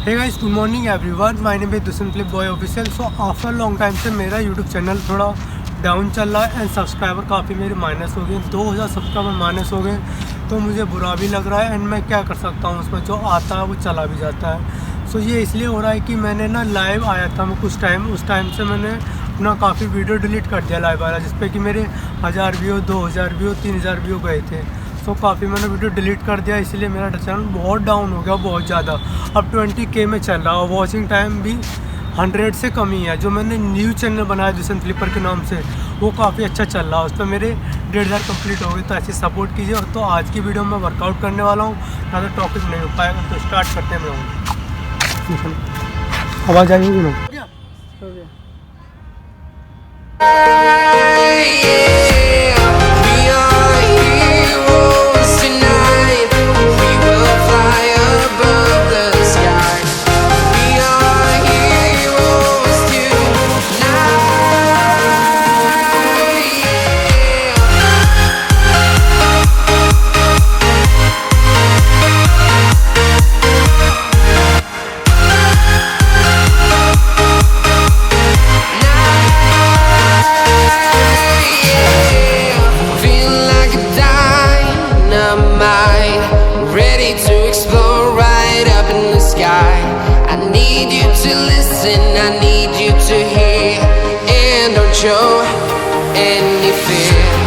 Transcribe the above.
Hey guys, good morning everyone, my name is Dushyant flip boy official. So after long time से मेरा YouTube channel थोड़ा down चल रहा है एंड सब्सक्राइबर काफ़ी मेरे माइनस हो गए, 2000 सब्सक्राइबर माइनस हो गए। तो मुझे बुरा भी लग रहा है एंड मैं क्या कर सकता हूँ, उसमें जो आता है वो चला भी जाता है। सो ये इसलिए हो रहा है कि मैंने ना लाइव आया था मैं कुछ टाइम, उस टाइम से मैंने अपना काफ़ी वीडियो डिलीट कर दिया लाइव वाला, जिसपे कि मेरे 1000 व्यू, 2000 व्यू, 3000 व्यू गए थे। सो काफ़ी मैंने वीडियो डिलीट कर दिया, इसलिए मेरा चैनल बहुत डाउन हो गया, बहुत ज़्यादा। अब 20K में चल रहा है, वॉचिंग टाइम भी 100 से कम ही है। जो मैंने न्यू चैनल बनाया दुष्यंत फ्लिपर के नाम से, वो काफ़ी अच्छा चल रहा है, उस पर मेरे 1500 कंप्लीट हो गए। तो ऐसे सपोर्ट कीजिए। तो आज की वीडियो में वर्कआउट करने वाला हूँ, ज़्यादा टॉपिक नहीं हो पाएगा, तो स्टार्ट करते हैं। मैं आवाज़ आई होगी ना? हो गया। I need you to hear and don't show any fear.